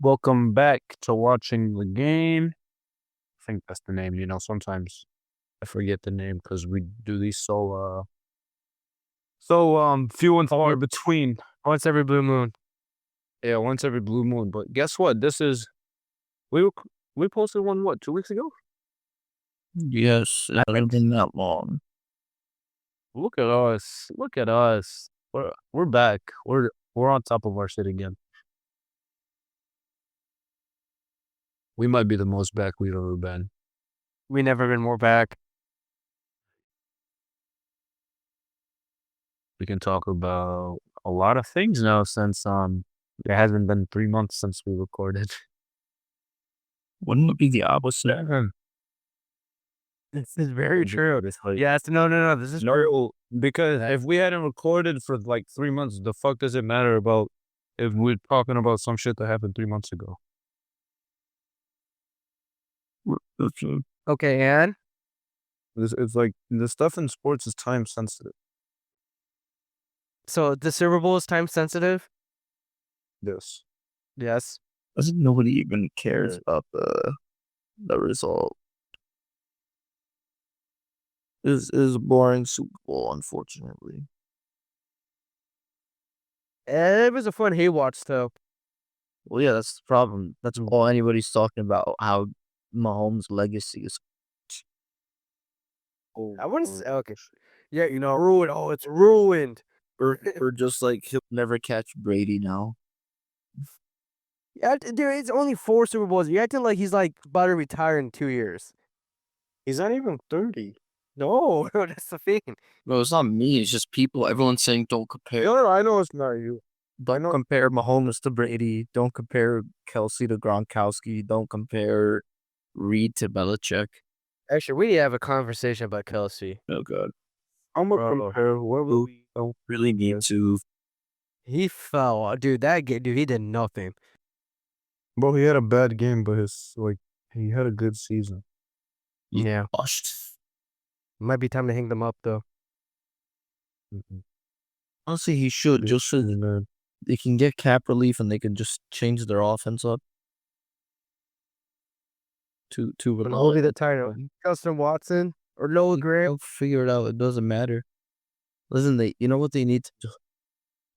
Welcome back to watching the game. I think that's the name. Sometimes I forget the name because we do these so few and far between. Once every blue moon. Yeah, once every blue moon. But guess what? We were, we posted one 2 weeks ago. Yes, it hasn't been that long. Look at us! Look at us! We're back. We're on top of our shit again. We might be the most back we've ever been. We never been more back. We can talk about a lot of things now since it hasn't been 3 months since we recorded. Wouldn't it be the opposite? This is very true. Like, Yes, no. This is no, because if we hadn't recorded for like 3 months, the fuck does it matter about if we're talking about some shit that happened 3 months ago? okay, and It's like the stuff in sports is time sensitive. so the Super Bowl is time sensitive. This. Yes. Doesn't nobody even cares about the result? Is a boring Super Bowl, unfortunately. It was a fun hay watch though. Well, yeah, that's the problem. That's all anybody's talking about. How Mahomes' legacy is. I wouldn't say okay. Yeah, ruined. Oh, it's ruined. Or just like he'll never catch Brady now. Yeah, dude, it's only 4 Super Bowls. You're acting like he's like about to retire in 2 years. He's not even 30. No, that's the thing. No, it's not me. It's just people. Everyone's saying don't compare. No, I know it's not you. Don't compare Mahomes to Brady. Don't compare Kelsey to Gronkowski. Don't compare Reed to Belichick. Actually, we need to have a conversation about Kelsey. Oh god, I'm gonna compare whoever we don't really need to. He fell, dude. That game, dude, he did nothing. Bro, he had a bad game, but he had a good season. Yeah, Washed. might be time to hang them up though. Honestly, he should just so they can get cap relief and they can just change their offense up. To We'll be the title. Justin Watson or Noah Gray. They'll figure it out. It doesn't matter. Listen, you know what they need to do?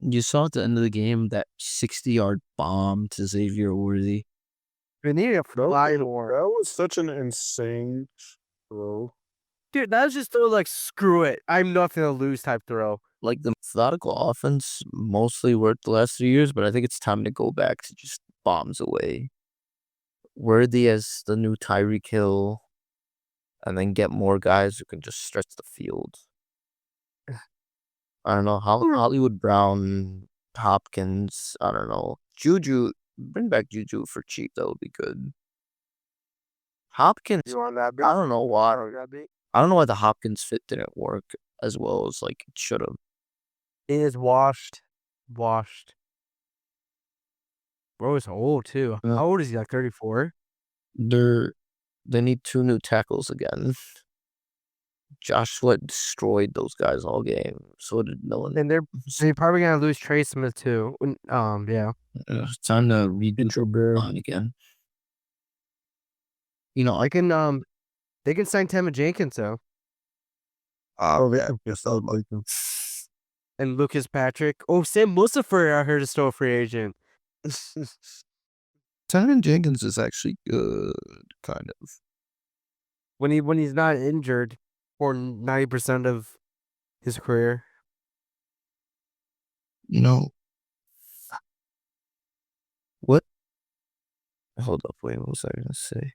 You saw at the end of the game that 60-yard bomb to Xavier Worthy. We need a fly more. That was such an insane throw. Dude, that was just throw like screw it. I'm nothing to lose type throw. Like the methodical offense mostly worked the last 3 years, but I think it's time to go back to just bombs away. Worthy as the new Tyreek Hill, and then get more guys who can just stretch the field. I don't know. Hollywood Brown, Hopkins, I don't know. Juju, bring back Juju for cheap. That would be good. Hopkins, You on that? I don't know why. I don't know why the Hopkins fit didn't work as well as like it should have. It is washed. Washed. Bro is old too. Yeah. How old is he? Like 34? They need 2 new tackles again. Josh Sweat destroyed those guys all game. So did Millen. And they're probably gonna lose Trey Smith too. Yeah. It's time to reintro on again. I can they can sign Tammy Jenkins though. Oh yeah, yes, I like him. And Lucas Patrick. Oh, Sam Mustafa, I heard is still a free agent. Tammy Jenkins is actually good, kind of. When he's not injured for 90% of his career. What? Hold up, wait, what was I gonna say?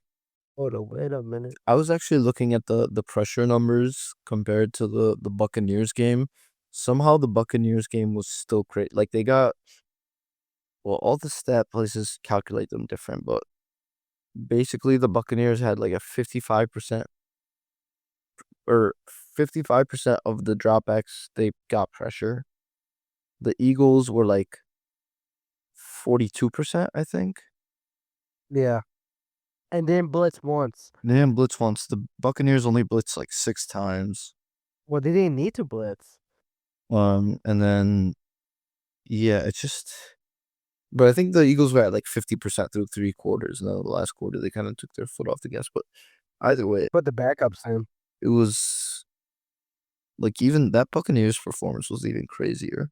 Hold on, wait a minute. I was actually looking at the pressure numbers compared to the Buccaneers game. Somehow the Buccaneers game was still great. Like they got, well, all the stat places calculate them different, but basically the Buccaneers had like a 55% or 55% of the dropbacks they got pressure. The Eagles were like 42%, I think. Yeah. And then blitz once. They didn't blitz once. The Buccaneers only blitzed like 6 times. Well, they didn't need to blitz. And then, yeah, it's just But I think the Eagles were at like 50% through 3 quarters, and then the last quarter they kind of took their foot off the gas. But either way, Put the backups in. it was like even that Buccaneers performance was even crazier.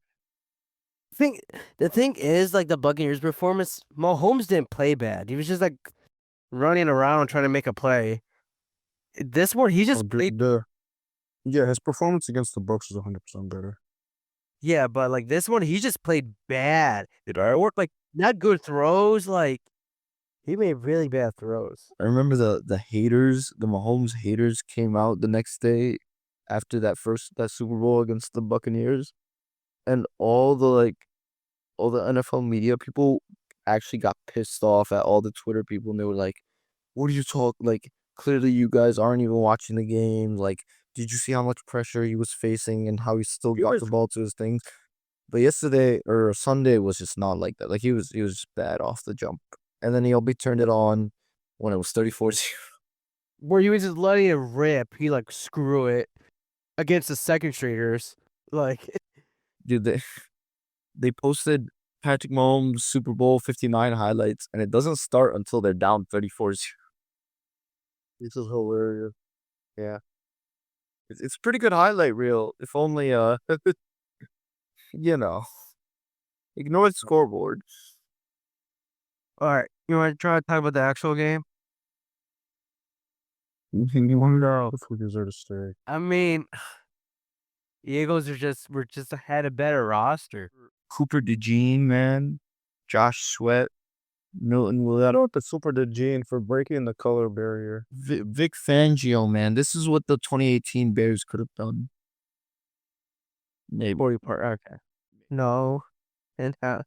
The thing is, like the Buccaneers performance, Mahomes didn't play bad. He was just like running around trying to make a play. This one, he just played. Yeah, his performance against the Bucks was 100% better. Yeah, but like this one, he just played bad. Did I work like Not good throws. Like he made really bad throws. I remember the haters, the Mahomes haters came out the next day after that Super Bowl against the Buccaneers, and all the NFL media people actually got pissed off at all the Twitter people, and they were like, "What do you talk like? Clearly, you guys aren't even watching the game. Like, did you see how much pressure he was facing and how he still got the ball to his things?" But yesterday or Sunday was just not like that. Like he was just bad off the jump, and then he turned it on when it was 34-0. Where he was just letting it rip. He like screw it against the second stringers. Like Dude, they posted Patrick Mahomes Super Bowl 59 highlights, and it doesn't start until they're down 34-0. This is hilarious. Yeah. It's a pretty good highlight reel. If only, you know, ignore the scoreboard. all right, you want to try to talk about the actual game? you want to know if we deserve to stay? I mean, the Eagles were just had a better roster. Cooper DeJean, man. Josh Sweat. Milton Williams. Shout out to Super DeJean for breaking the color barrier. Vic Fangio, man. This is what the 2018 Bears could have done. Maybe. Okay. No. And how?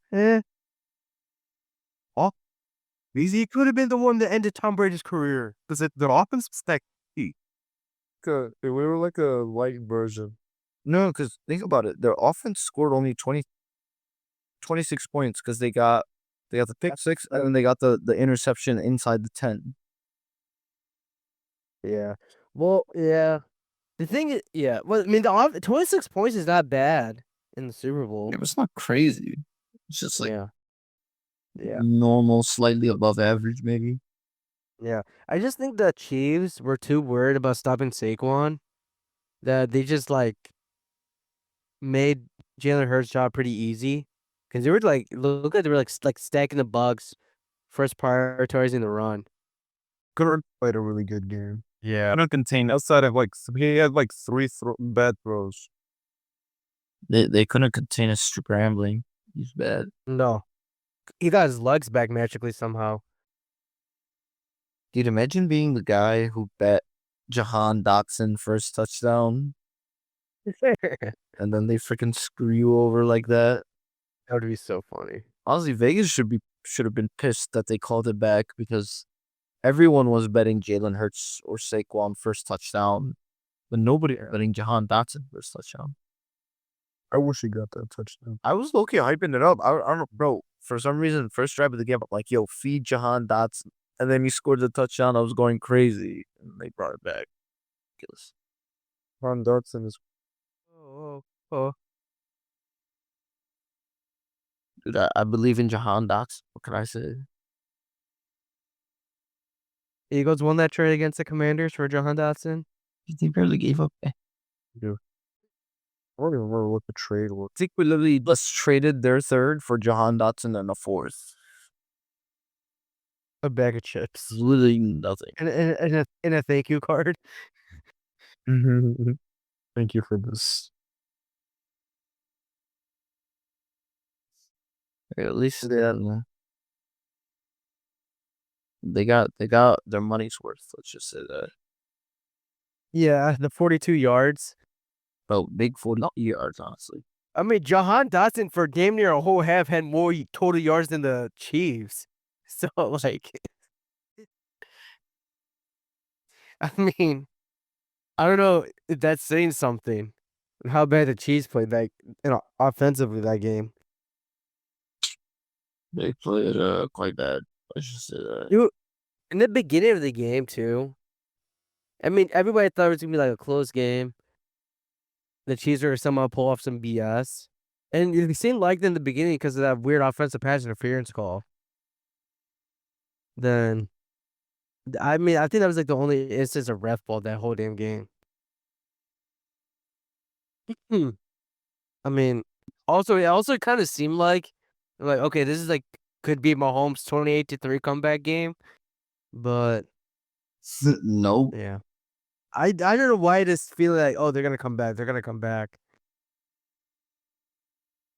Oh, he could have been the one that ended Tom Brady's career. Because the offense was that key. We were like a light version. No, because think about it. Their offense scored only 26 points because they got the pick six and then they got the interception inside the 10. Yeah. Well, yeah. The thing is, yeah. Well, I mean, 26 points is not bad in the Super Bowl. It was not crazy. It's just like Yeah. normal, slightly above average, maybe. Yeah. I just think the Chiefs were too worried about stopping Saquon that they just like made Jalen Hurts' job pretty easy. Because they were like, look like they were like stacking the Bucks, first prioritizing the run. Couldn't played a really good game. Yeah, I don't contain outside of like he had like three bad throws. They couldn't contain his scrambling. He's bad. No. He got his legs back magically somehow. Dude, imagine being the guy who bet Jahan Dotson first touchdown, and then they freaking screw you over like that. That would be so funny. Honestly, Vegas should have been pissed that they called it back because everyone was betting Jalen Hurts or Saquon first touchdown, but nobody was betting Jahan Dotson first touchdown. I wish he got that touchdown. I was low-key hyping it up. I don't know, bro. For some reason, first drive of the game, I'm like, yo, feed Jahan Dotson. And then he scored the touchdown. I was going crazy. And they brought it back. Ridiculous. Ron Dotson is. Oh. Dude, I believe in Jahan Dotson. What can I say? Eagles won that trade against the Commanders for Jahan Dotson. They barely gave up. I don't even remember what the trade was. I think we literally just traded their third for Jahan Dotson and a fourth. A bag of chips. Literally nothing. And a thank you card. Thank you for this. At least they got their money's worth. Let's just say that. Yeah, the 42 yards. Well, big 40 yards, honestly. I mean, Jahan Dotson for damn near a whole half had more total yards than the Chiefs. So, like, I mean, I don't know if that's saying something. How bad the Chiefs played that, offensively that game. They played quite bad. Let's just say that. Dude, in the beginning of the game too. I mean, everybody thought it was gonna be like a close game. The Chiefs were somehow pull off some BS. And it seemed like in the beginning because of that weird offensive pass interference call. Then, I mean, I think that was like the only instance of ref ball that whole damn game. I mean, also it also kind of seemed like okay, this is like could be Mahomes' 28-3 comeback game, but Nope. yeah, I don't know why this feeling like they're gonna come back, they're gonna come back.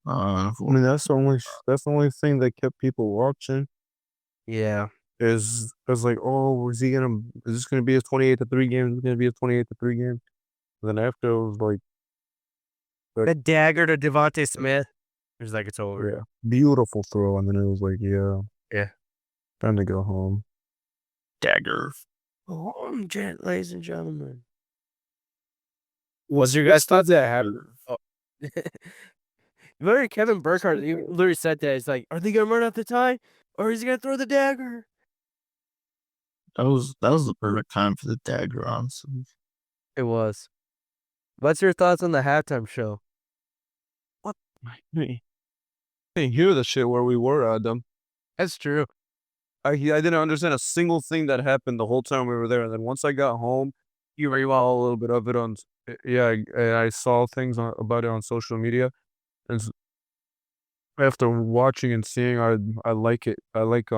I mean, that's the only thing that kept people watching. Yeah, Is like, is this gonna be a 28-3 game? Is it gonna be a 28-3 game? And then after it was like, the dagger to Devontae Smith. It was like it's over. yeah, beautiful throw, and then it was like, Yeah. time to go home. Dagger. Ladies and gentlemen. What's your guys' thoughts that happened? Remember Kevin Burkhardt? He literally said that. It's like, are they gonna run out the tie, or is he gonna throw the dagger? That was the perfect time for the dagger, honestly. It was. What's your thoughts on the halftime show? I didn't hear the shit where we were, Adam. That's true. I didn't understand a single thing that happened the whole time we were there. And then once I got home, You were saw a little bit of it on, I saw things about it on social media. And after watching and seeing, I like it. I like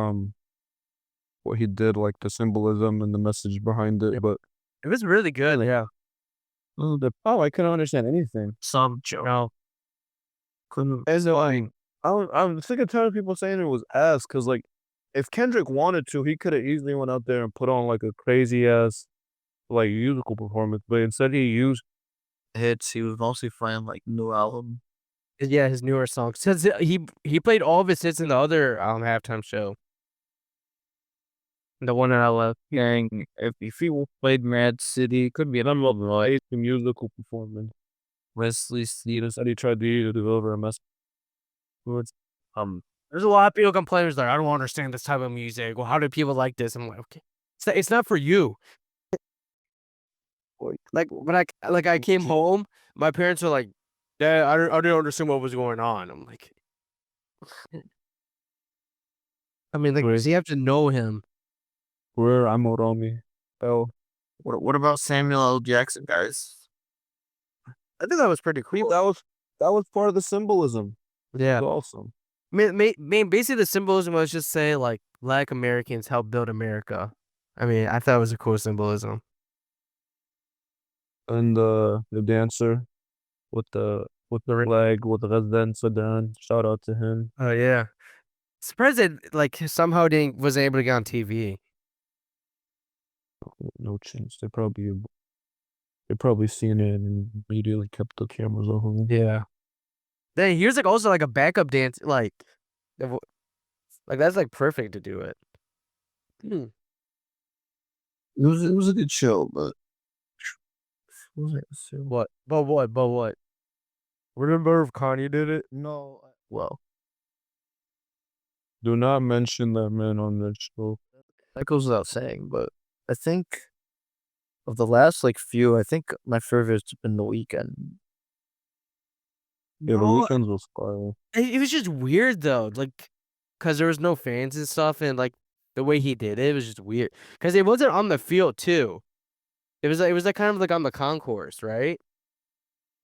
what he did, like the symbolism and the message behind it. But It was really good. Yeah. I couldn't understand anything. Some joke. No. Couldn't. As like, I'm sick and tired of people saying it was ass. Cause like, if Kendrick wanted to, he could have easily went out there and put on like a crazy ass like musical performance. But instead, he used Hits. He was mostly playing like new album. Yeah, his newer songs. Since he played all of his hits in the other halftime show. The one that I love. Gang, if he played Mad City, it could be a musical performance. Wesley Snipes. Instead, he tried to deliver a message. There's a lot of people complaining like, I don't understand this type of music. Well, how do people like this? I'm like, okay, it's not for you. Like when I came home, my parents were like, Dad, I didn't understand what was going on. I'm like, I mean, like, does he have to know him? Where I'm on me. Oh, What about Samuel L. Jackson, guys? I think that was pretty cool. that was part of the symbolism. Yeah. It was awesome. Basically the symbolism was just say like Black Americans helped build America. I mean, I thought it was a cool symbolism. And the dancer with the flag with the resident Sudan. Shout out to him. Oh yeah. Surprised it like somehow was able to get on TV. No chance. They probably seen it and immediately kept the cameras off of him. Yeah. Then here's like also like a backup dance like that's like perfect to do it. It was a good show, but What? But what? Remember if Kanye did it? No. Well, Do not mention that man on that show. that goes without saying, but I think of the last like few, I think my favorite's been The Weeknd. Yeah, the weekends was fire. It was just weird though, like, cause there was no fans and stuff, and like the way he did it was just weird. Cause it wasn't on the field too. It was like kind of like on the concourse, right?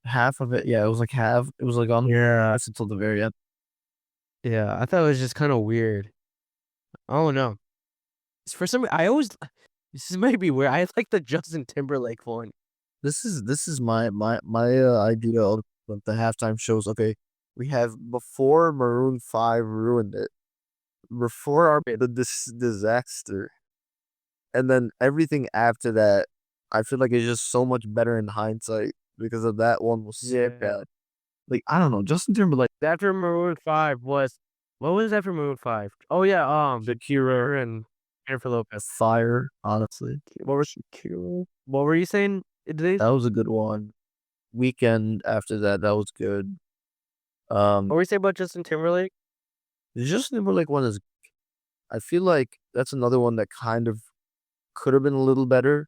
Half of it, yeah, it was like half. It was like on until the very end. Yeah, I thought it was just kind of weird. Oh no, for some I always this might be weird. I like the Justin Timberlake one. This is my idea of the halftime shows. Okay, we have before Maroon 5 ruined it, before this disaster, and then everything after that. I feel like it's just so much better in hindsight because of that one was so bad. Like I don't know, Justin Timberlake. After Maroon 5 was what was after Maroon 5? Oh yeah, Shakira and Jennifer Lopez. Fire, honestly. What was Shakira? What were you saying? That was a good one. Weekend after that was good. What were you saying about Justin Timberlake? The Justin Timberlake one is. I feel like that's another one that kind of could have been a little better.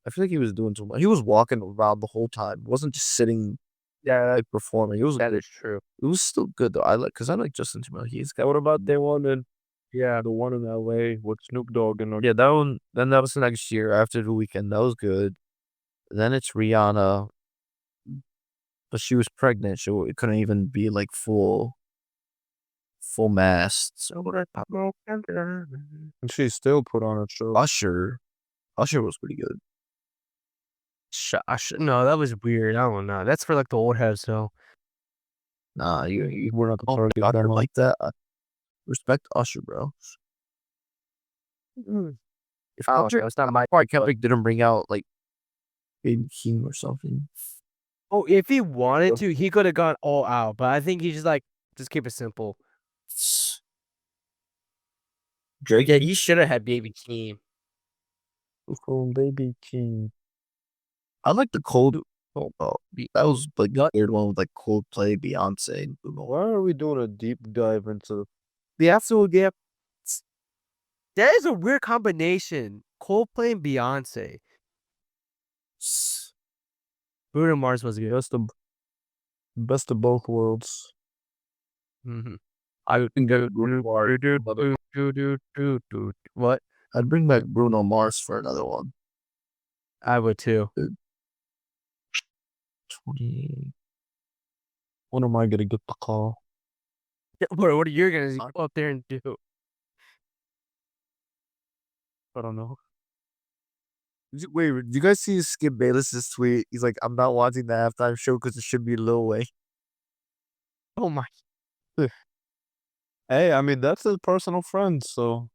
I feel like he was doing too much. He was walking around the whole time. Wasn't just sitting Yeah, like performing. It was That is true. it was still good though. I like Justin Timberlake. He's got What about the one in the one in LA with Snoop Dogg and yeah, that one. Then that was the next year after the weekend. That was good. Then it's Rihanna, but she was pregnant, so it couldn't even be like full mast. So and she still put on a show. Usher was pretty good. No, that was weird. I don't know. That's for like the old heads though. Nah, you We're not the don't target Usher demo. like that. Respect Usher, bro. If Usher, it's not my like didn't bring out like Baby King or something. Oh, if he wanted to, he could have gone all out. But I think he just keep it simple. Drake, Yeah, you should have had Baby Keem. Oh, Baby King. I like the cold. Oh, that was like the weird one with like Coldplay, Beyonce, and Bruno. Why are we doing a deep dive into The absolute gap. That is a weird combination. Coldplay and Beyonce. Bruno Mars was good. best of both worlds? Mm-hmm. I would think I would Bruno Mars. What? I'd bring back Bruno Mars for another one. I would too. 20. When am I gonna get the call? What are you gonna go up there and do? I don't know. Wait, did you guys see Skip Bayless's tweet? He's like, I'm not watching the halftime show because it should be Lil Wayne. Oh my! Hey, I mean that's his personal friend, so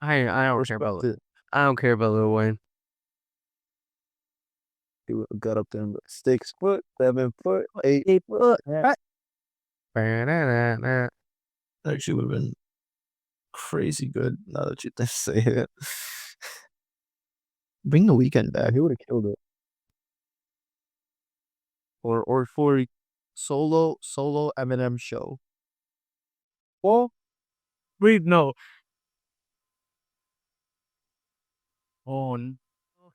I don't care about it. I don't care about Lil Wayne. he got up there and 6 foot, 7 foot, 8 foot. That Actually would have been crazy good now that you say it. Bring the weekend back. He would have killed it. Or for solo Eminem show. Well, wait, no. Oh, no.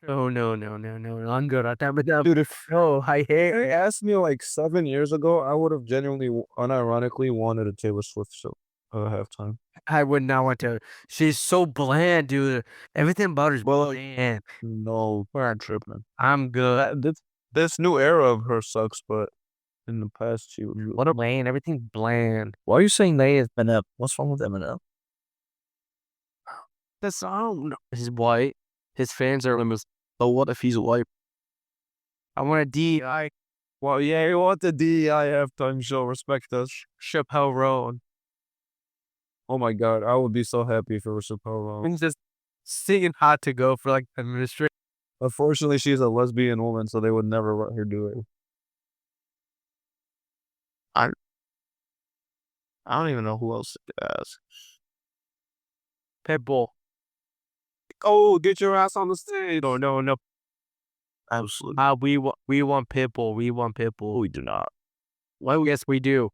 I'm good at that. Dude, if No, I hate. they asked me like 7 years ago, I would have genuinely, unironically wanted a Taylor Swift show halftime. I would not want to. She's so bland, dude. Everything about her is bland. No, we're not tripping. I'm good. This new era of her sucks, but in the past she was really What a bland. Everything's bland. Why are you saying they is Eminem? What's wrong with Eminem? The song. He's white. His fans are limits. But what if he's white? I want a DEI. Well, yeah, you want the DEI halftime show. Respect us. Chappelle Roan. Oh my god, I would be so happy if it was Chappelle Roan. And just singing Hot to Go for like administration. Unfortunately, she's a lesbian woman, so they would never let her do it. I don't even know who else to ask. Pitbull. Oh, get your ass on the stage. No. Absolutely. We want Pitbull. We want Pitbull. We do not. Well, yes, we do.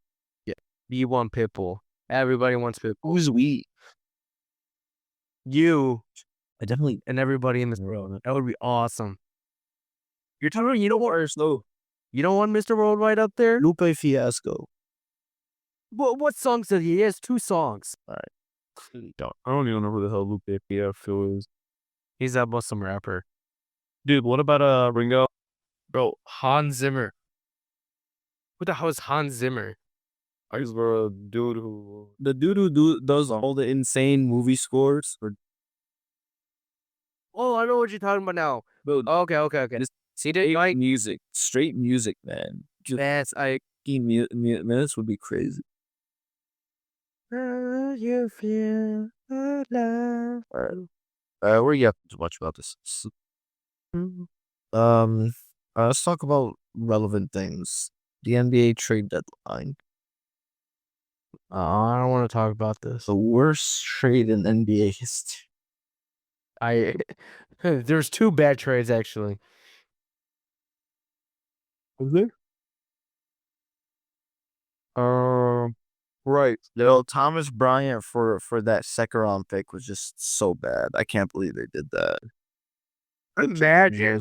Yeah. We want Pitbull. Everybody wants Pitbull. Who's we? You I definitely and everybody in this world. That would be awesome. You're talking. You don't want. You don't want Mr. Worldwide up there. Lupe Fiasco. What songs does he? He has 2 songs. I don't even know who the hell Lupe Fiasco is. He's a Muslim rapper. Dude, what about Ringo? Bro, Hans Zimmer. Who the hell is Hans Zimmer? He's the dude who The dude who does all the insane movie scores. Oh, I know what you're talking about now. Bro, Okay. See that? straight music, man. Just That's 15 minutes would be crazy. You feel love. Where you have to watch about this? Let's talk about relevant things. The NBA trade deadline. I don't want to talk about this. The worst trade in NBA history. There's 2 bad trades actually. is there? Right. Thomas Bryant for that second round pick was just so bad. I can't believe they did that. Imagine.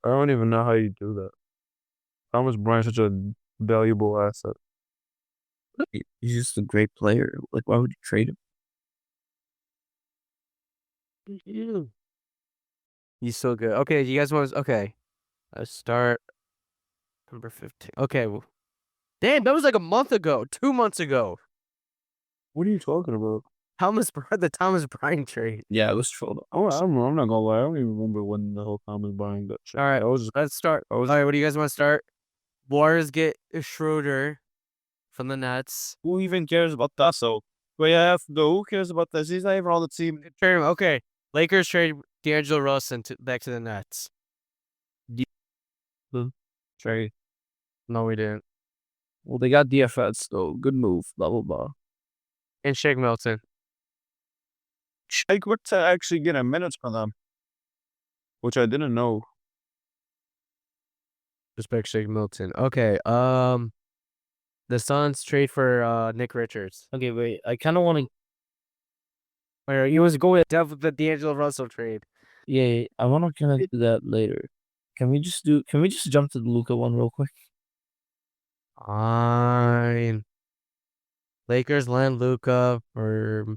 I don't even know how you do that. Thomas Bryant's such a valuable asset. He's just a great player. Like, why would you trade him? He's so good. Okay, you guys want? Okay, let's start number 15. Okay, damn, that was like a month ago, 2 months ago. What are you talking about? The Thomas Bryant trade. Yeah, it was trolled. Oh, I don't know. I'm not gonna lie. I don't even remember when the whole Thomas Bryant got shit. All right, I was just, let's start. I was, All right, what do you guys want to start? Warriors get Schroeder from the Nets. Who even cares about that? So, who cares about this? He's not even on the team. Trade him. Okay, Lakers trade D'Angelo Russell back to the Nets. Trade. No, we didn't. Well, they got DFS, so good move. Blah blah blah. And Shake Milton. Shake to actually get a minutes from them, which I didn't know. Respect Shake Milton. Okay. The Suns trade for Nick Richards. Okay, wait. I kind of want to. Or you was going with the D'Angelo Russell trade. Yeah, I want to kind of do that later. Can we just jump to the Luka one real quick? Fine. Lakers land Luka or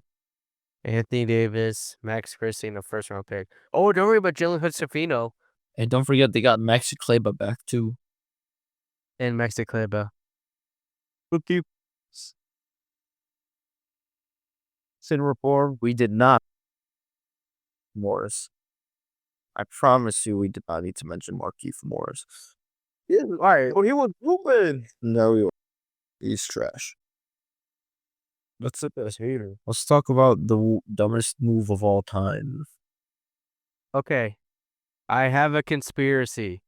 Anthony Davis, Max Christie, and a first-round pick. Oh, don't worry about Jalen Hood-Schifino And don't forget they got Maxi Kleber back too. and Maxi Kleber. Sin reform. We did not. Morris. I promise you, we did not need to mention Markieff Morris. Yeah, all right. Oh, he was hooping. No, he's trash. That's the best hater. Let's talk about the dumbest move of all time. Okay. I have a conspiracy.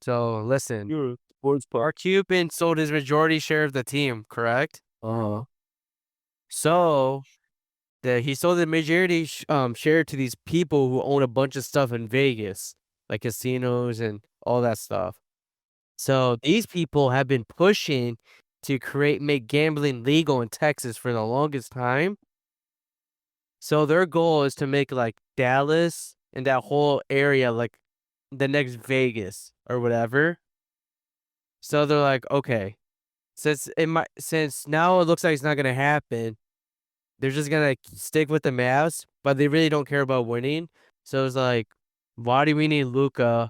So, listen. You're a sports player. Mark Cuban sold his majority share of the team, correct? Uh-huh. So, he sold the majority share to these people who own a bunch of stuff in Vegas, like casinos and all that stuff. So, these people have been pushing to make gambling legal in Texas for the longest time. So, their goal is to make like Dallas and that whole area like the next Vegas or whatever. So they're like, okay, since now it looks like it's not gonna happen, they're just gonna stick with the Mavs, but they really don't care about winning. So it's like, why do we need Luka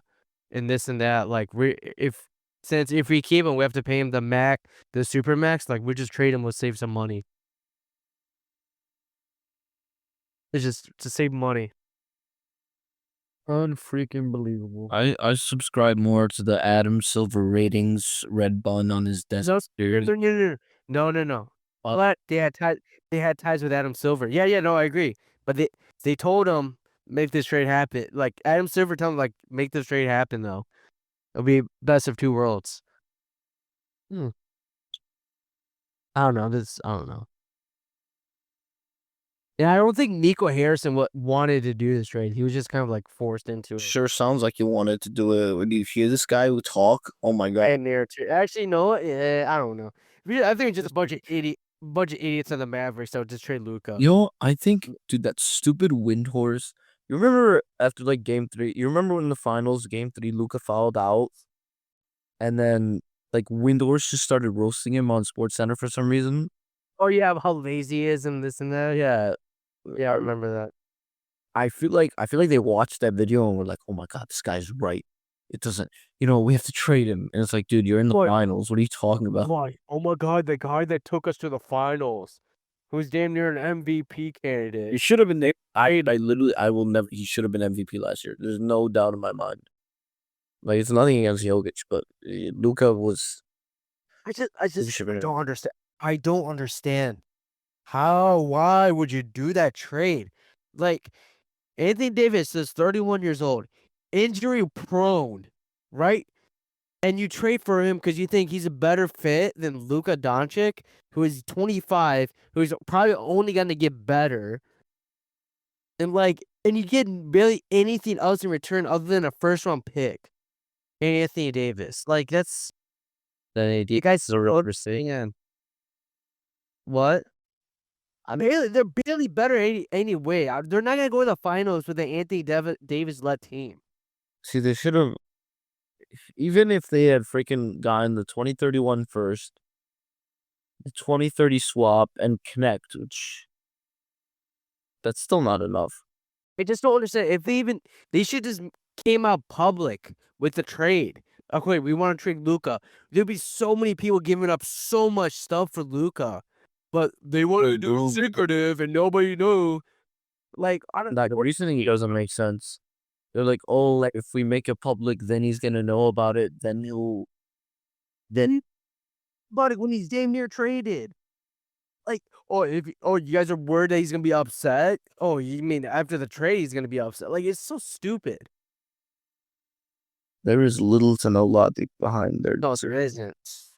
and this and that? Like, if we keep him, we have to pay him the super max. Like, we just trade him, we'll save some money. It's just to save money. Unfreaking believable. I subscribe more to the Adam Silver ratings red bun on his desk. No. But they had ties with Adam Silver. Yeah, no, I agree. But they told him make this trade happen. Like Adam Silver told him like make this trade happen though. It'll be best of two worlds. I don't know. Yeah, I don't think Nico Harrison wanted to do this trade. He was just kind of like forced into it. Sure sounds like you wanted to do it. When you hear this guy who talk, oh my god. And there too. Actually, no, yeah, I don't know. I think it's just a bunch of idiots in the Mavericks. So just trade Luka. Yo, I think, dude, that stupid Windhorse. You remember after like game 3? You remember when the finals, game 3, Luka fouled out, and then like Windhorse just started roasting him on SportsCenter for some reason. Oh yeah, how lazy he is and this and that. Yeah, I remember that. I feel like they watched that video and were like, oh my god, this guy's right. It doesn't, we have to trade him. And it's like, dude, you're in the finals. What are you talking about? Why? Oh my god, the guy that took us to the finals, who's damn near an MVP candidate. He should have been. I will never. He should have been MVP last year. There's no doubt in my mind. Like it's nothing against Jokic, but Luka was. I just don't understand. I don't understand. Why would you do that trade? Like, Anthony Davis is 31 years old, injury prone, right? And you trade for him because you think he's a better fit than Luka Doncic, who is 25, who's probably only going to get better. And you get barely anything else in return other than a first-round pick. And Anthony Davis. Like, that's... You guys are real interesting. What? They're barely better anyway. They're not going to go to the finals with the Anthony Davis-led team. See, they should have. even if they had freaking gotten the 2031 first, the 2030 swap, and connect, which that's still not enough. I just don't understand. If they should just came out public with the trade. Okay, we want to trade Luka. There'd be so many people giving up so much stuff for Luka, but they want to do it secretive and nobody knew. Like, I don't. Like, the reasoning doesn't make sense. They're like, oh, like if we make it public, then he's gonna know about it. Then About it when he's damn near traded. Like, you guys are worried that he's gonna be upset? Oh, you mean after the trade he's gonna be upset? Like, it's so stupid. there is little to no logic behind their No, there isn't. It's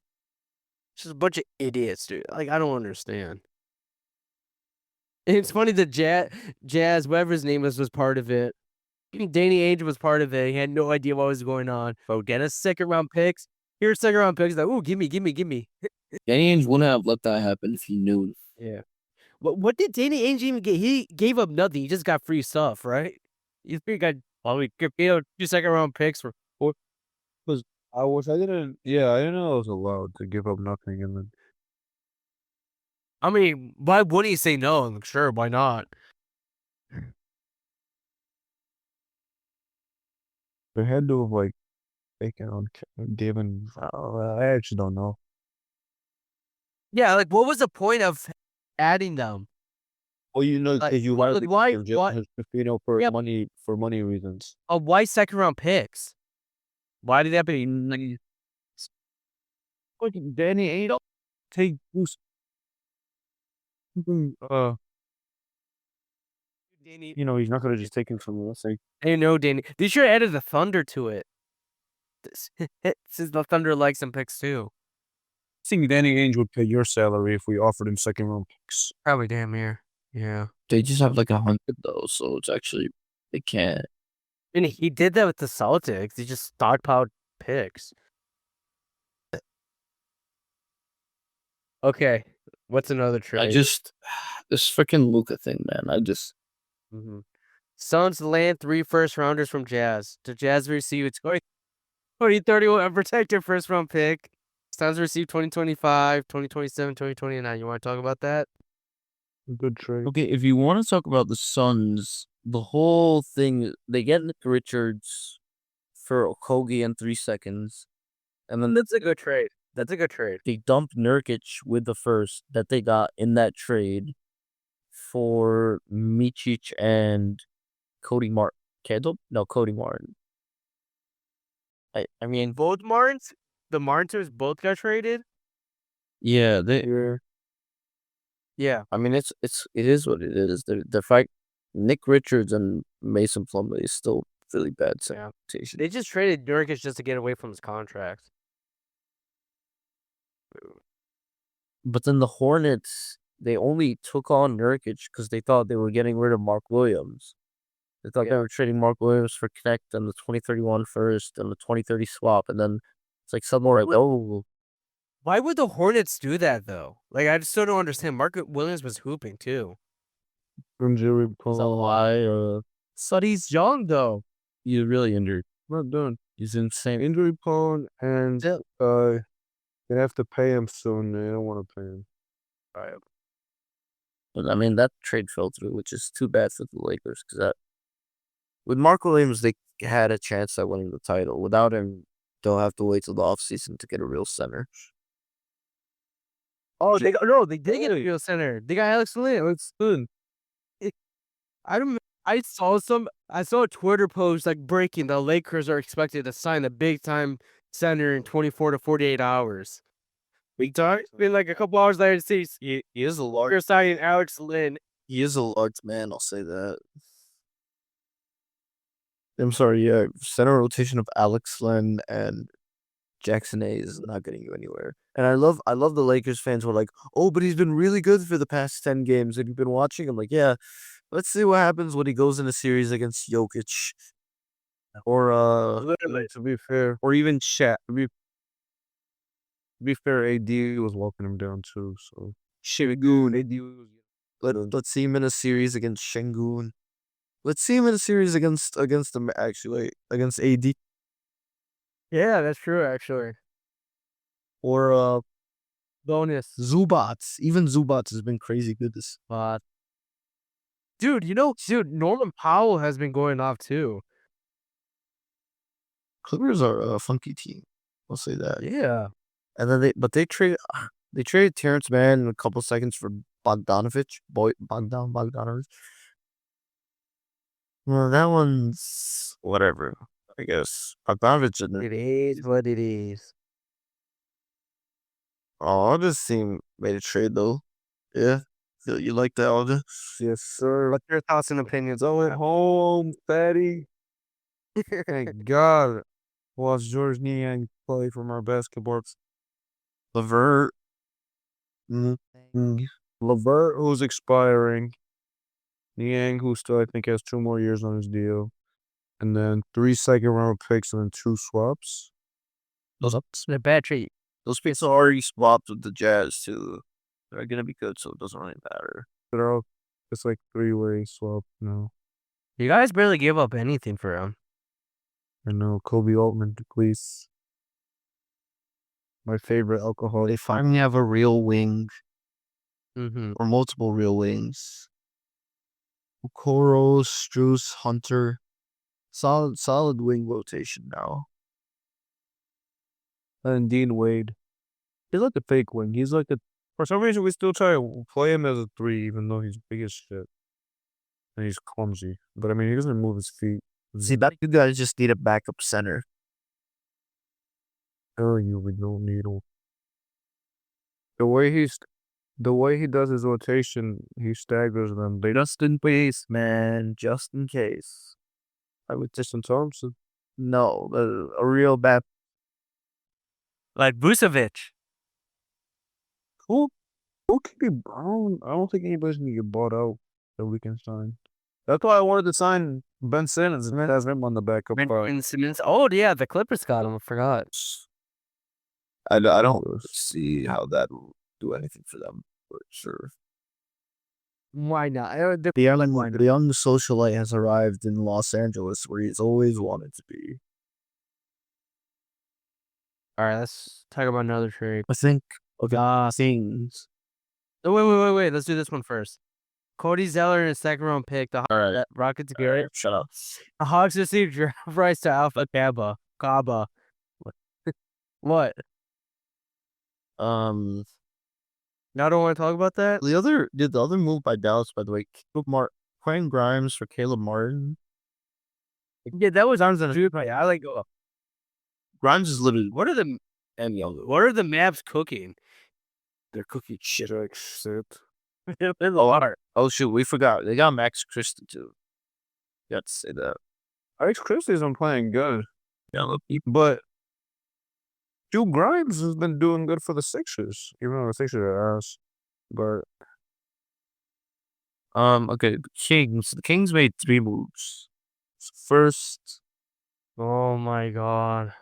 just a bunch of idiots, dude. Like, I don't understand. And it's funny that Jazz, whatever his name was part of it. Danny Ainge was part of it. He had no idea what was going on. But get us second round picks. Here's second round picks. Like, ooh, give me. Danny Ainge wouldn't have let that happen if he knew. Yeah. What did Danny Ainge even get? He gave up nothing. He just got free stuff, right? You think I probably could be 2 second round picks for I didn't know I was allowed to give up nothing, and then I mean, why wouldn't he say no? I'm sure, why not? they had to have like taken on given. I actually don't know. Yeah, like what was the point of adding them? Well, Like, if you why- wanted to why- give Jalen for Yeah. money reasons. Why second round picks? Why did that be? Fucking Danny ain't take Bruce. Danny, He's not gonna just take him from let's say. I know Danny. They should have added the Thunder to it. Since the Thunder likes some picks too. I think Danny Ainge would pay your salary if we offered him second round picks. Probably damn near. Yeah. They just have like 100 though, so it's actually they can't. And he did that with the Celtics. He just stockpiled picks. Okay. What's another trade? This freaking Luka thing, man. Suns land 3 first rounders from Jazz. The Jazz receive a 2031 unprotected first round pick. Suns receive 2025, 2027, 2029. You want to talk about that? Good trade. Okay, if you want to talk about the Suns, the whole thing, they get Nick Richards for Okogie in 3 seconds, and then That's a good trade. they dump Nurkic with the first that they got in that trade for Micic and Cody Martin. Cody Martin. I mean, Both Martins? The Martins both got traded? yeah, Yeah. I mean, it is what it is. The fact Nick Richards and Mason Plumlee is still really bad Yeah. sanitation. They just traded Nurkic just to get away from his contract. But then the Hornets, they only took on Nurkic because they thought they were getting rid of Mark Williams. They thought they were trading Mark Williams for Connect and the 2031 first and the 2030 swap, and then it's like somewhere like, oh, Why would the Hornets do that though? Like I just still don't understand. Mark Williams was hooping too. Injury is that prone. why? Suddy's young though. He's really injured. Not done. He's insane. Injury prone, and they have to pay him soon. They don't want to pay him. Right. But I mean, that trade fell through, which is too bad for the Lakers because with Mark Williams, they had a chance at winning the title. Without him, they'll have to wait till the offseason to get a real center. Oh, they did get a real center. They got Alex Lynn. I saw a Twitter post like breaking the Lakers are expected to sign a big time center in 24 to 48 hours. Big time? Been like a couple hours later to see He is a large. you're signing Alex Lynn. He is a large man. I'll say that. I'm sorry. Yeah, center rotation of Alex Len and Jackson A is not getting you anywhere. And I love the Lakers fans who are like, oh, but he's been really good for the past 10 games. Have you been watching? I'm like, yeah. Let's see what happens when he goes in a series against Jokic. Or To be fair, or even Shaq. To be fair, AD was walking him down too. So Şengün. Let's see him in a series against Şengün. Let's see him in a series against AD. Yeah, that's true actually. Or Bonus. Zubats. Even Zubats has been crazy good this. But dude, Norman Powell has been going off too. Clippers are a funky team. I'll say that. Yeah. And then they traded Terrence Mann in a couple seconds for Bogdanovich. Well, that one's whatever, I guess. Bogdanovich and It is what it is. this team made a trade though. Yeah. Feel you like that, Odeh? Yes, sir. What's your thoughts and opinions? Go at home, fatty. Thank God. Watch George Niang play from our basketball. Levert. Levert, who's expiring. Niang, who still I think has 2 more years on his deal. And then 3 second-round picks and then 2 swaps. Those A bad treat. those picks are already swapped with the Jazz too. They're gonna be good, so it doesn't really matter. They're all it's like 3-way swap now. You guys barely gave up anything for him. I know Kobe Altman, please. My favorite alcohol. They finally have a real wing Mm-hmm. or multiple real wings. Okoro, Strus, Hunter. Solid wing rotation now. And Dean Wade. He's like a fake wing. He's like a. For some reason, we still try to play him as a 3, even though he's big as shit. And he's clumsy. But I mean, he doesn't move his feet. See, that you guys just need a backup center. Telling you, we don't need him. The way he does his rotation, he staggers them. They Just in case, man. Just in case. I with Tristan Thompson. No, a real bad. Like Vucevic. Who could be Brown? I don't think anybody's gonna get bought out that we can sign. That's why I wanted to sign Ben Simmons and has him on the backup. Ben Simmons. Oh yeah, the Clippers got him. I forgot. I don't see how that will do anything for them, for sure. Why not? The young socialite has arrived in Los Angeles, where he's always wanted to be. All right, let's talk about another trade. I think things. Oh, wait. Let's do this one first. Cody Zeller in a second-round pick. The All right, Rockets get it. shut up. The Hawks received draft rights to Alpha Kaba. What? Now don't want to talk about that? The other move by Dallas, by the way, Quinn Grimes for Caleb Martin. Yeah, that was arms on the shoot. I like. Grimes is literally What are the Mavs cooking? they're cooking shit. Like shit. Oh shoot, we forgot they got Max Christie too. You got to say that. Alex Christie's been playing good, Yeah, but Drew Grimes has been doing good for the Sixers, even though the Sixers are ass. But okay, the Kings made 3 moves. First, Oh my god.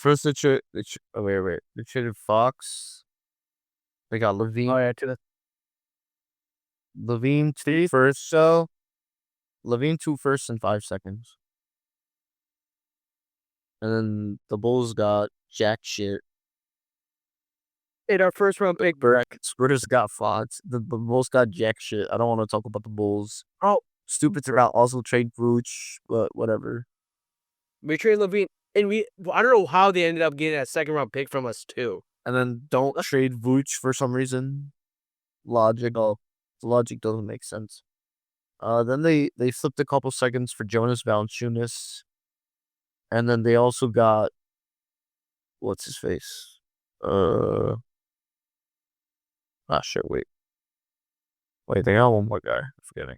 they traded Fox. They got LaVine. Oh yeah, to the LaVine 2 first, so LaVine 2 first in 5 seconds. And then the Bulls got jack shit. in our first round pick. Spurs got Fox. The Bulls got jack shit. I don't want to talk about the Bulls. Oh, Stupid to also trade Vooch, but whatever. we traded Levine, and I don't know how they ended up getting a second round pick from us too. And then don't trade Vooch for some reason. The logic doesn't make sense. Then they flipped a couple seconds for Jonas Valanciunas. And then they also got what's his face? Shit, wait, they got one more guy. I'm forgetting.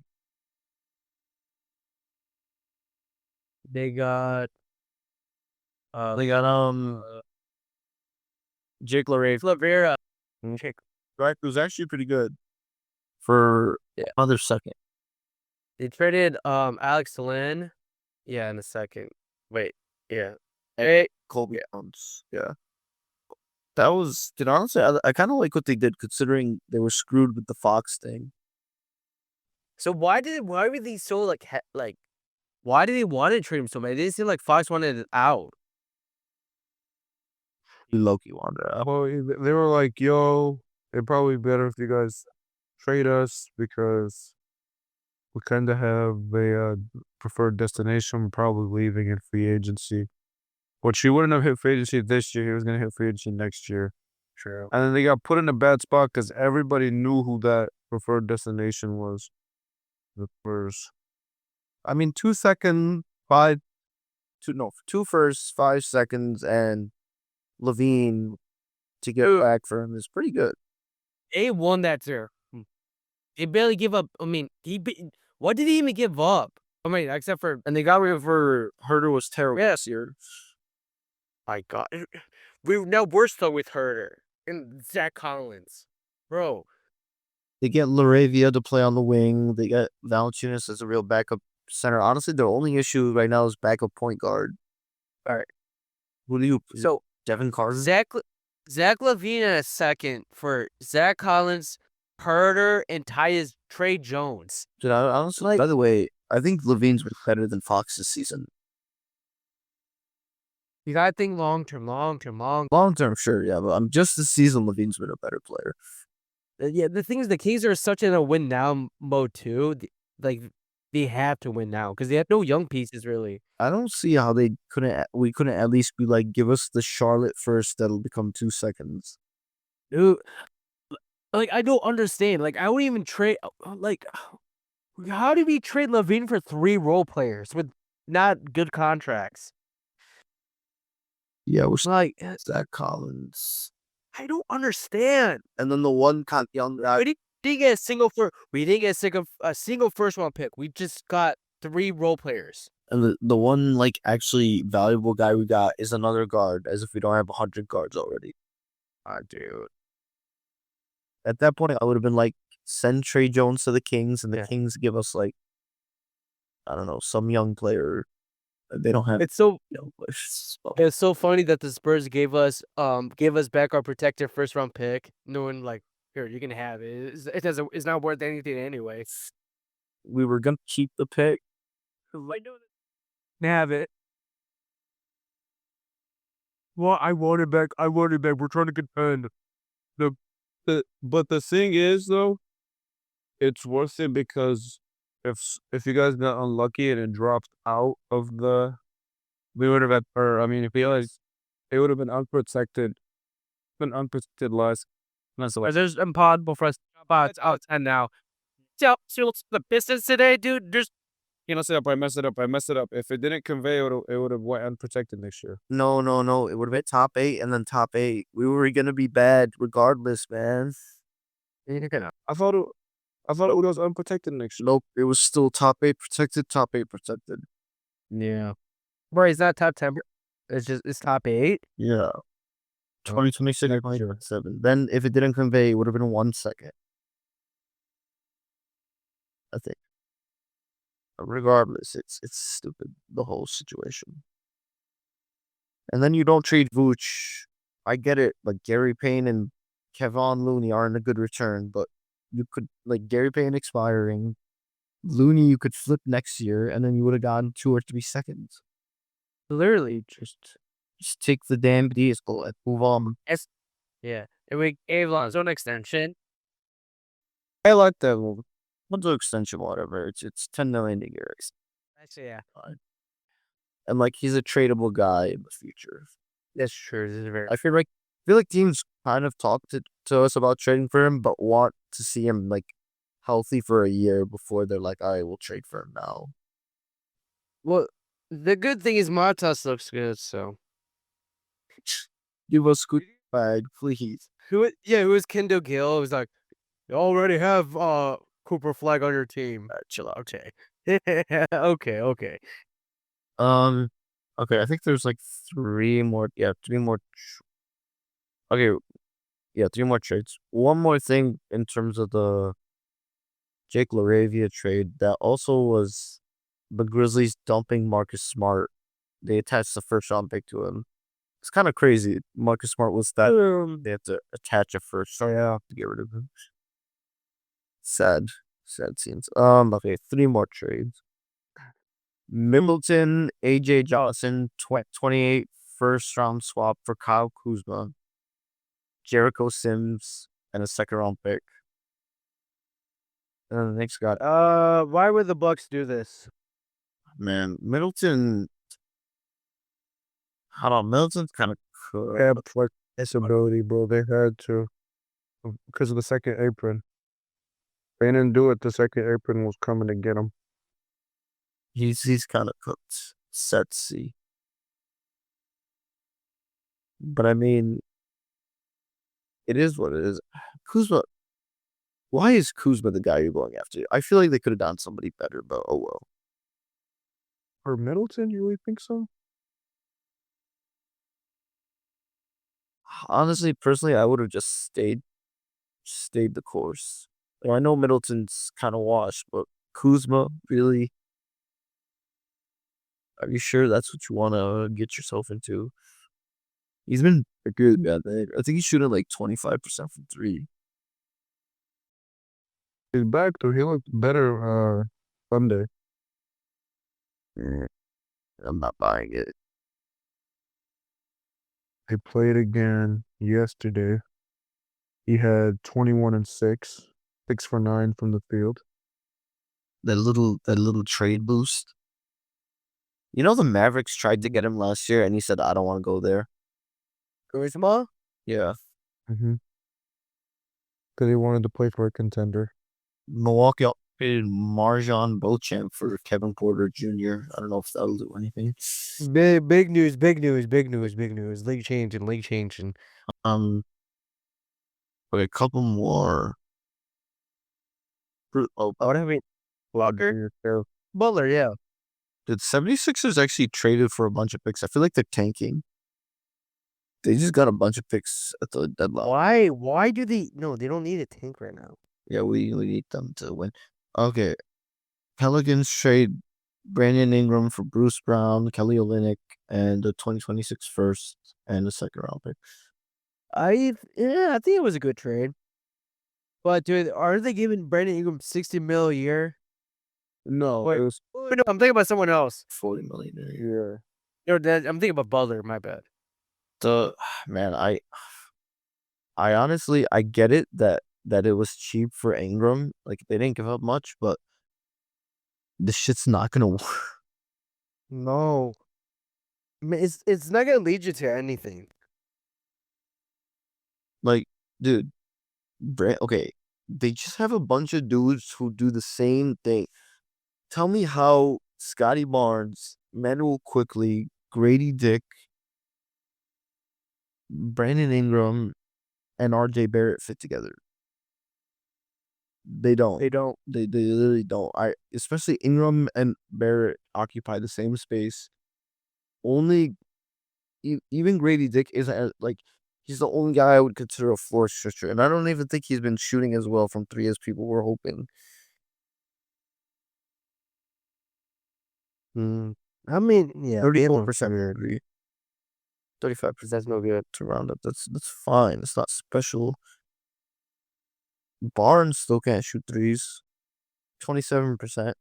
They got Jake LaRave. Flavera. Right, it was actually pretty good for another second. They traded Alex Lynn. Yeah, in a second. Wait, yeah. Hey, Colby Towns. Yeah. That was, honestly, I kind of like what they did considering they were screwed with the Fox thing. so why were these so like Why did they want to trade him so much? It didn't seem like Fox wanted it out. Loki wanted it. Well, they were like, "Yo, it'd probably be better if you guys trade us because we kind of have a preferred destination. We're probably leaving in free agency." Which he wouldn't have hit free agency this year. He was gonna hit free agency next year. True. And then they got put in a bad spot because everybody knew who that preferred destination was. The Spurs. I mean, 2 2 firsts, 5 seconds, and LaVine to get back for him is pretty good. They won that there. They barely give up. I mean, what did he even give up? I mean, except for And they got rid of her. Herder was terrible this year. my God, we're still with Herder and Zach Collins, bro. They get Laravia to play on the wing. They got Valanciunas as a real backup center. Honestly, their only issue right now is backup point guard. All right. Who do you? So Devin Carter. Zach LaVine in a second for Zach Collins, Herder, and Tyus Trey Jones. Dude, honestly, by the way, I think LaVine's been better than Fox this season. You gotta think long term. Long term, sure, yeah, but just this season, LaVine's been a better player. Yeah, the thing is, the Kings are such in a win now mode too. Like they have to win now because they have no young pieces really. I don't see how we couldn't at least be like, give us the Charlotte first that'll become 2 seconds. Dude, like I don't understand. Like I wouldn't even trade. Like, how do we trade LaVine for 3 role players with not good contracts? Yeah, we're Like Zach Collins. I don't understand. And then the one young guy. We didn't get a single a single first round pick. We just got 3 role players. And the one like actually valuable guy we got is another guard, as if we don't have 100 guards already. Dude. At that point, I would have been like, send Trey Jones to the Kings, and the Kings give us like, I don't know, some young player. They don't have. It's so funny that the Spurs gave us back our protected first round pick, knowing like, here you can have it. It's not worth anything anyway. We were gonna keep the pick. Have it. Well, I want it back. We're trying to contend. But the thing is though, it's worth it because if you guys got unlucky and it dropped out of we would have had, or I mean, if you guys, it would have been unprotected last. There's impossible for us to drop out. It's out 10 now. So the Pistons today, dude. There's I messed it up. If it didn't convey, it would have went unprotected next year. No. It would have been top 8 and then top 8. We were gonna be bad regardless, man. I thought it was unprotected next year. Nope, it was still top 8 protected. Top 8 protected. Yeah. Bro, it's not top 10. It's top 8. Yeah. 2026, 2027. Then if it didn't convey, it would have been 1 second. I think. Regardless, it's stupid, the whole situation. And then you don't trade Vooch. I get it, like Gary Payne and Kevon Looney aren't a good return, but you could, like, Gary Payne expiring, Looney you could flip next year, and then you would have gotten 2 or 3 seconds. Literally, just take the damn deal and move on. Yeah, and we gave Lonzo an extension. I like that move. Lonzo extension, whatever. It's $10 million a year. Actually, yeah. And like, he's a tradable guy in the future. That's true. This is very. I feel like teams kind of talked to us about trading for him, but want to see him like healthy for a year before they're like, all right, we'll trade for him now. Well, the good thing is Martas looks good, so. Give us good bag, please. Who was Kendall Gill? It was like, you already have Cooper Flag on your team. Chill out. Okay. Okay. Okay, I think there's like 3 more. Yeah, 3 more. Okay, yeah, 3 more trades. One more thing in terms of the Jake LaRavia trade, that also was the Grizzlies dumping Marcus Smart. They attached the first round pick to him. It's kind of crazy. Marcus Smart was that they had to attach a first to get rid of him. Sad scenes. Okay, 3 more trades. Middleton, AJ Johnson, 28 first round swap for Kyle Kuzma, Jericho Sims, and a second round pick. And then the next got Why would the Bucks do this? man, Middleton. I don't know, Middleton's kind of cool. Have flexibility, bro. They had to because of the second apron. They didn't do it. The second apron was coming to get him. He's kind of cooked. Setsy. But I mean, it is what it is. Kuzma. Why is Kuzma the guy you're going after? I feel like they could have done somebody better, but oh well. For Middleton, you really think so? Honestly, personally, I would have just stayed the course. I know Middleton's kind of washed, but Kuzma, really? Are you sure that's what you want to get yourself into? He's been good, man. I think he's shooting like 25% from three. He's back though. He looked better Sunday. I'm not buying it. They played again yesterday. He had 21 and 6, 6 for 9 from the field. That little trade boost. You know the Mavericks tried to get him last year, and he said, "I don't want to go there." Kuzma? Yeah, Because he wanted to play for a contender. Milwaukee paid Marjan Beauchamp for Kevin Porter Jr. I don't know if that'll do anything. Big news, big news, big news, big news. League changing. Okay, a couple more. Oh, What have we? Butler, yeah. did 76ers actually traded for a bunch of picks? I feel like they're tanking. They just got a bunch of picks at the deadline. Why? Why do they? No, they don't need a tank right now. Yeah, we need them to win. Okay. Pelicans trade Brandon Ingram for Bruce Brown, Kelly Olynyk, and the 2026 first and the second round pick. I think it was a good trade. But dude, are they giving Brandon Ingram 60 mil a year? No, Wait, it was no, I'm thinking about someone else. 40 million a year. yeah. I'm thinking about Butler. My bad. Man, I honestly I get it that it was cheap for Ingram. Like they didn't give up much, but this shit's not gonna work. No, I mean, it's not gonna lead you to anything. Like, dude, okay, they just have a bunch of dudes who do the same thing. Tell me how Scotty Barnes, Manuel Quickly, Grady Dick, Brandon Ingram, and RJ Barrett fit together. They don't. They don't. They literally don't. Especially Ingram and Barrett occupy the same space. Only even Grady Dick isn't like he's the only guy I would consider a floor stretcher, and I don't even think he's been shooting as well from three as people were hoping. I mean, yeah, 34% agree. 35%. that's no good. To round up, that's fine. It's not special. Barnes still can't shoot threes. 27%.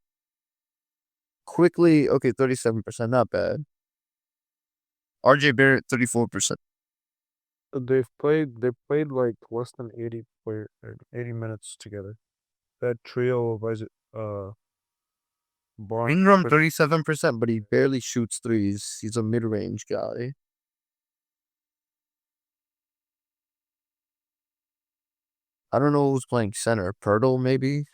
Quickly, okay, 37%, not bad. RJ Barrett, 34%. They played like less than 80 minutes together. That trio of Barnes. Ingram, 37%, but he barely shoots threes. He's a mid-range guy. I don't know who's playing center. Pirtle, maybe?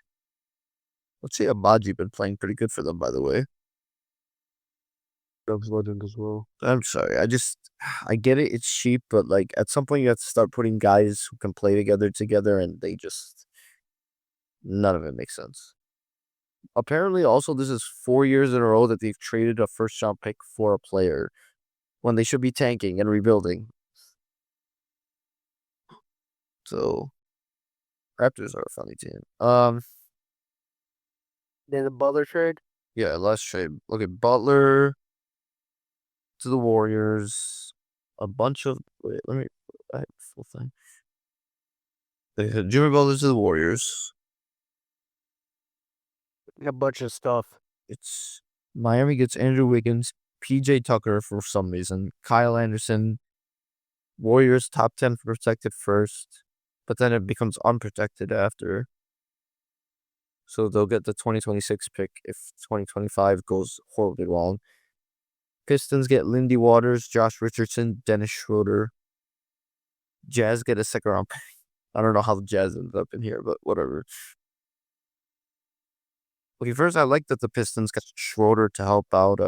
Let's see, Abaji been playing pretty good for them, by the way. Dubs legend as well. I'm sorry. I get it. It's cheap, but like at some point you have to start putting guys who can play together, and none of it makes sense. Apparently, also, this is 4 years in a row that they've traded a first round pick for a player when they should be tanking and rebuilding. So, Raptors are a funny team. Then the Butler trade. Yeah, last trade. Okay, Butler to the Warriors. A bunch of I have the full thing. They had Jimmy Butler to the Warriors. A bunch of stuff. It's Miami gets Andrew Wiggins, PJ Tucker for some reason, Kyle Anderson. Warriors top 10 protected first, but then it becomes unprotected after. So they'll get the 2026 pick if 2025 goes horribly wrong. Pistons get Lindy Waters, Josh Richardson, Dennis Schroeder. Jazz get a second round pick. I don't know how the Jazz ended up in here, but whatever. Okay, first I like that the Pistons got Schroeder to help out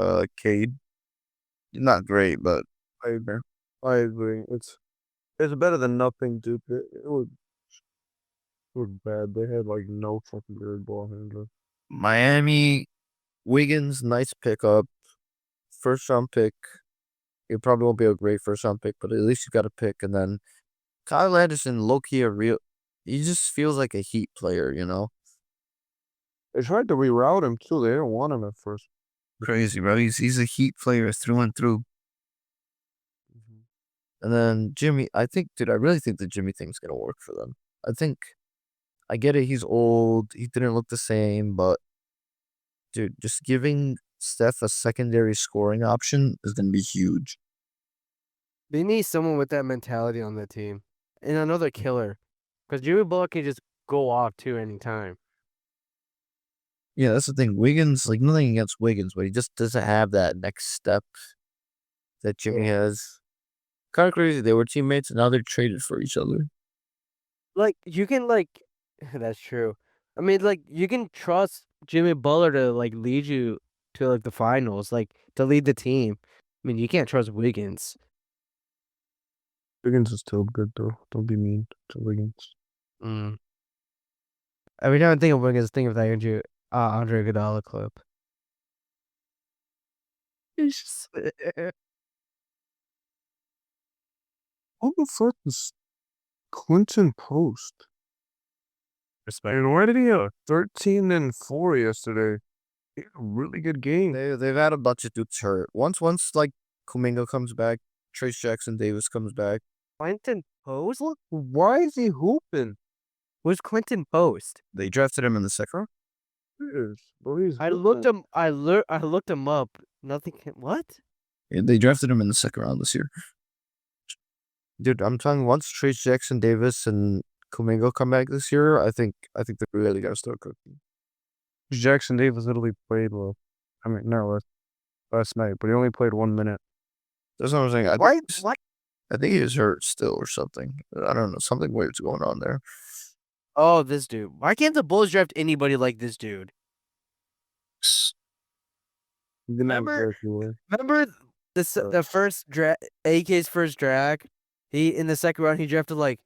Cade. Not great, but I agree. I agree. It's better than nothing, dude. It was bad. They had like no fucking good ball handler. Miami, Wiggins, nice pickup. First round pick. It probably won't be a great first round pick, but at least you got a pick. And then Kyle Anderson, low key a real. He just feels like a Heat player, you know? They tried to reroute him too. They didn't want him at first. Crazy, bro. He's a Heat player through and through. And then Jimmy, I really think the Jimmy thing's gonna work for them. I get it, he's old, he didn't look the same, but dude, just giving Steph a secondary scoring option is gonna be huge. They need someone with that mentality on the team. And another killer. Because Jimmy Butler can just go off too anytime. Yeah, that's the thing. Wiggins, like nothing against Wiggins, but he just doesn't have that next step that Jimmy has. Kind of crazy. They were teammates and now they're traded for each other. Like, you can, like, that's true. I mean, like, you can trust Jimmy Butler to, like, lead you to, like, the finals, like, to lead the team. I mean, you can't trust Wiggins. Wiggins is still good though. Don't be mean to Wiggins. Every time I think of Wiggins, think of that Andre Iguodala clip. It's just, What the fuck is Clinton Post? respect. And why did he have 13 and 4 yesterday? He had a really good game. They've had a bunch of dudes hurt. Once like Kuminga comes back, Trace Jackson Davis comes back. Clinton Post? Why is he hooping? Where's Clinton Post? They drafted him in the second round. Yes, but he's I looked him up. Nothing. What? Yeah, they drafted him in the second round this year. Dude, I'm telling you, once Trace Jackson Davis and Kuminga come back this year, I think they're really gonna start cooking. Jackson Davis literally played well. I mean, not last night, but he only played 1 minute. That's what I'm saying. I think he was hurt still or something. I don't know. Something weird's going on there. Oh, this dude. Why can't the Bulls draft anybody like this dude? He didn't have Remember- exactly where. Remember the first draft, AK's first drag? In the second round, he drafted like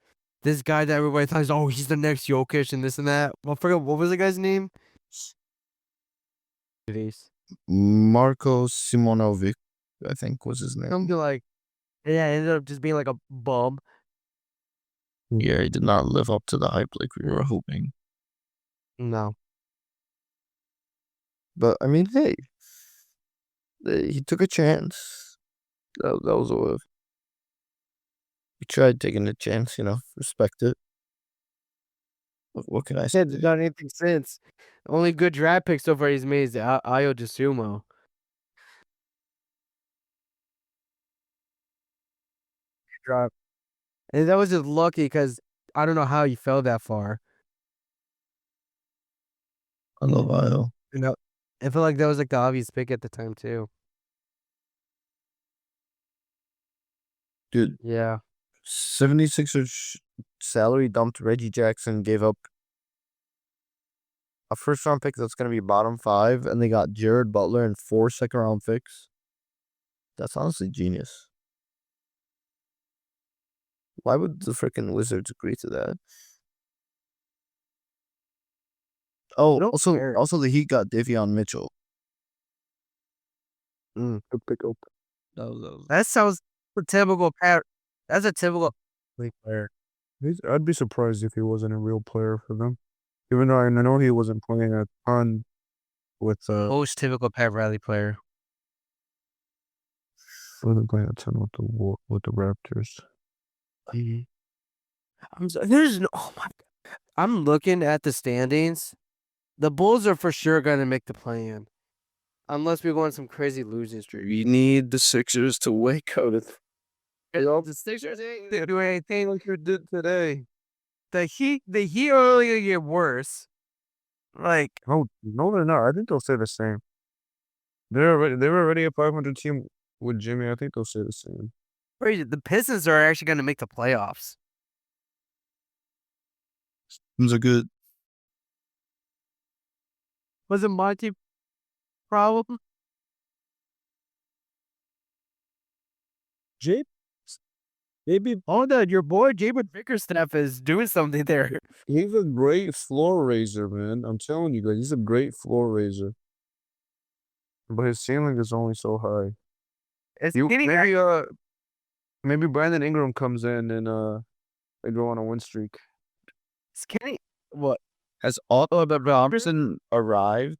this guy that everybody thought, oh, he's the next Jokic and this and that. Well, I forgot what was the guy's name. Idrees. Marko Simonovic, I think was his name. Something like, yeah, it ended up just being like a bum. Yeah, he did not live up to the hype like we were hoping. No. But I mean, hey, he took a chance. That was a. He tried taking a chance, respect it. What can I say? Hasn't done anything since. Only good draft pick so far he's made is Ayo Dosunmu. Drop. And that was just lucky because I don't know how he fell that far. I love Ayo. I feel like that was like the obvious pick at the time too. Dude, Yeah. 76ers salary dumped Reggie Jackson, gave up a first round pick that's going to be bottom 5, and they got Jared Butler and 4 second round picks. That's honestly genius. Why would the freaking Wizards agree to that? Oh, also the Heat got Davion Mitchell. Good pickup. That sounds a typical pair. That's a typical player. I'd be surprised if he wasn't a real player for them. Even though I know he wasn't playing a ton with Most typical Pat Riley player. wasn't playing a ton with the Raptors. Oh my God. I'm looking at the standings. The Bulls are for sure going to make the play-in. Unless we go on some crazy losing streak. We need the Sixers to wake up. The Sixers ain't do anything like you did today. The Heat are only gonna get worse. Like, No, they're not. I think they'll stay the same. They were already a 500 team with Jimmy. I think they'll stay the same. crazy. The Pistons are actually gonna make the playoffs. Those are good. Was it Monty problem? Jay, maybe Your boy Jason Bickerstaff is doing something there. he's a great floor raiser, man. I'm telling you guys, he's a great floor raiser. But his ceiling is only so high. It's Maybe Brandon Ingram comes in and they go on a win streak. Kenny. What? Has Otto Thompson arrived?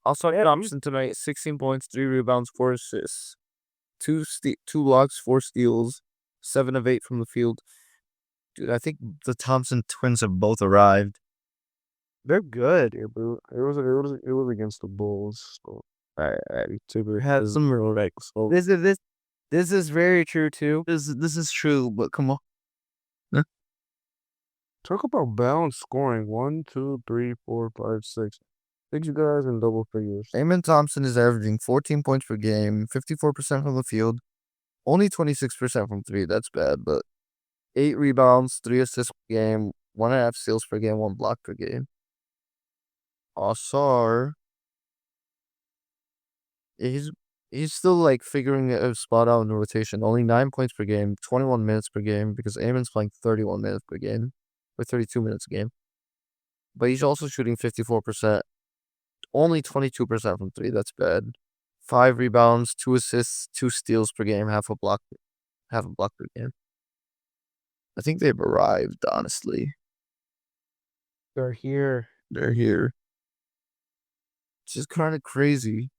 Also, Thompson tonight, 16 points, 3 rebounds, 4 assists, 2 blocks, 4 steals, 7 of 8 from the field. Dude, I think the Thompson twins have both arrived. They're good. Yeah, but it was against the Bulls. So Tibbert Has some real wrecks. So This is very true too. this is true, but come on. talk about balanced scoring. 1, 2, 3, 4, 5, 6. 6 guys in double figures. Amen Thompson is averaging 14 points per game, 54% from the field, only 26% from 3. That's bad, but 8 rebounds, 3 assists per game, 1.5 steals per game, 1 block per game. Asar, he's still like figuring a spot out in the rotation. Only 9 points per game, 21 minutes per game because Amon's playing 31 minutes per game, or 32 minutes a game. But he's also shooting 54%. Only 22% from 3. That's bad. 5 rebounds, 2 assists, 2 steals per game, half a block per game. I think they've arrived, honestly. They're here. They're here. It's just kind of crazy.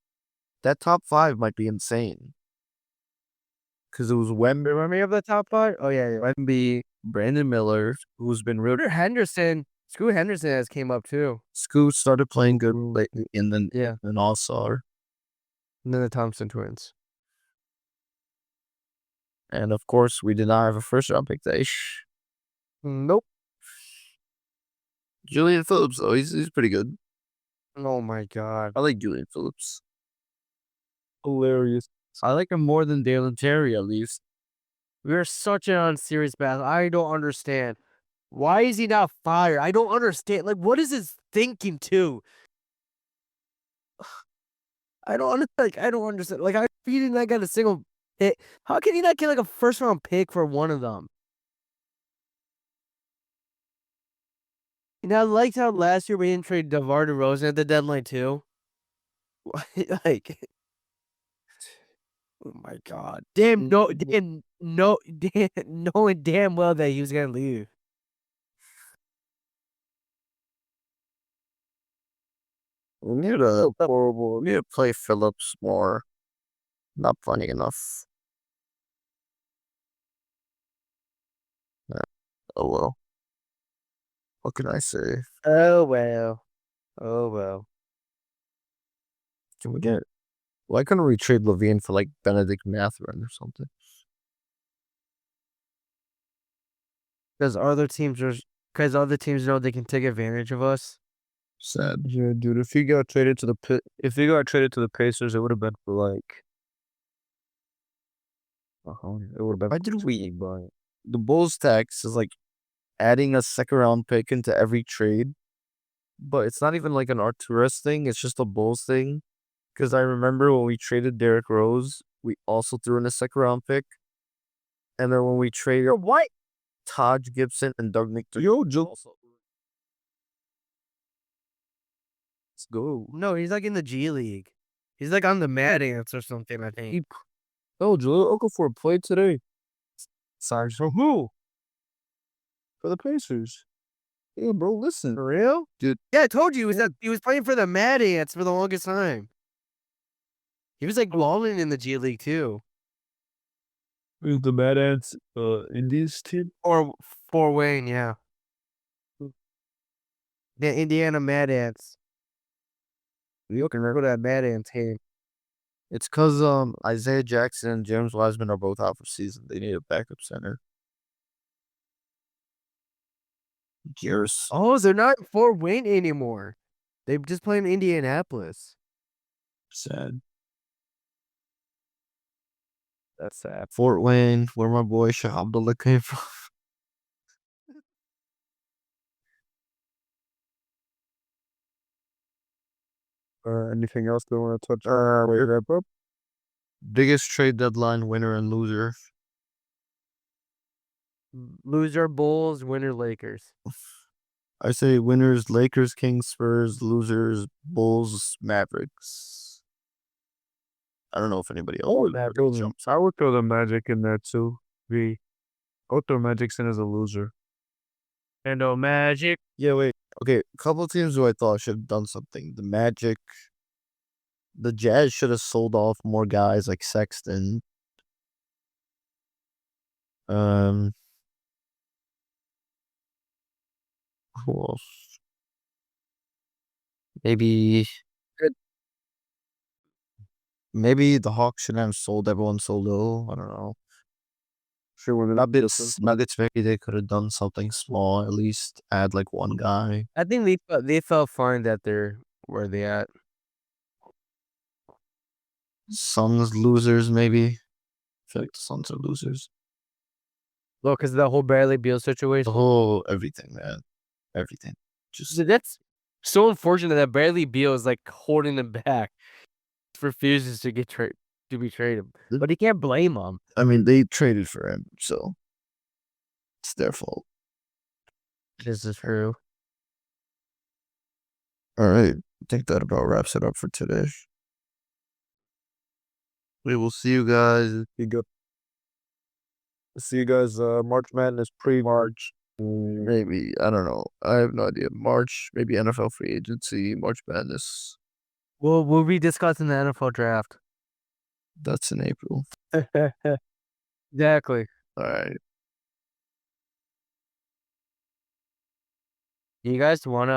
That top 5 might be insane. Because it was Wemby. Remember of the top 5? Oh yeah. Wemby, Brandon Miller, who's been real. Scoot Henderson has came up too. Scoot started playing good lately in an All-Star. And then the Thompson twins. And of course, we did not have a first round pick today. Nope. Julian Phillips, though, he's pretty good. Oh my god. I like Julian Phillips. Hilarious. I like him more than Dalen Terry, at least. We're such an unserious battle. I don't understand. Why is he not fired? I don't understand. Like, what is his thinking too? I don't understand. Like, he did not get a single hit. How can he not get like a first round pick for one of them? You know, I liked how last year we didn't trade DeMar DeRozan at the deadline too. Like, oh my god, knowing damn well that he was gonna leave. We need to play Phillips more. Not funny enough. Oh well. What can I say? Oh well. Oh well. Can we get? Why couldn't we trade LaVine for like Benedict Mathurin or something? Because other teams know they can take advantage of us. Sad. Yeah, dude. If he got traded to the Pacers, it would have been for like. It would have been. Why did we? The Bulls tax is like adding a second round pick into every trade, but it's not even like an Arturas thing. It's just a Bulls thing. Because I remember when we traded Derrick Rose, we also threw in a second round pick, and then when we traded Taj Gibson and Doug McDermott. Yo, Joe. Let's go. No, he's like in the G League. He's like on the Mad Ants or something, I think. Oh, Jaleel Okafor played today. Sorry. For who? For the Pacers. Yeah, bro, listen. For real? Dude. Yeah, I told you he was playing for the Mad Ants for the longest time. He was like balling in the G League too. With the Mad Ants Indies team? Or Fort Wayne, yeah. The Indiana Mad Ants. You can remember that bad and team. It's because Isaiah Jackson and James Wiseman are both out for season. They need a backup center. Garrison. Oh, they're not in Fort Wayne anymore. They just play in Indianapolis. Sad. That's sad. Fort Wayne, where my boy Shah Abdullah came from. Anything else they want to touch on? Wait, wrap up. Biggest trade deadline winner and loser. Loser Bulls, winner Lakers. I say winners Lakers, Kings, Spurs, losers Bulls, Mavericks. I don't know if anybody else jumps. I would throw the Magic in there too. I would throw Magic in as a loser. And Magic. Yeah, wait. Okay, a couple teams who I thought should have done something. The Magic. The Jazz should have sold off more guys like Sexton. Who else? Maybe the Hawks should have sold everyone so low. I don't know. Sure, Nuggets, maybe they could have done something small, at least add like one guy. I think they felt fine that they're where they at. Suns losers, maybe. I feel like the Suns are losers. Look, because of the whole Bradley Beal situation. The whole everything, man. Everything. Just That's so unfortunate that Bradley Beal is like holding them back. Refuses to get to be traded. But he can't blame them. I mean, they traded for him, so it's their fault. This is true. All right. I think that about wraps it up for today. We will see you guys. Be good. See you guys March Madness pre-March. Maybe. I don't know. I have no idea. March, maybe NFL free agency, March Madness. We'll be discussing the NFL draft. That's in April. Exactly. All right. You guys wanna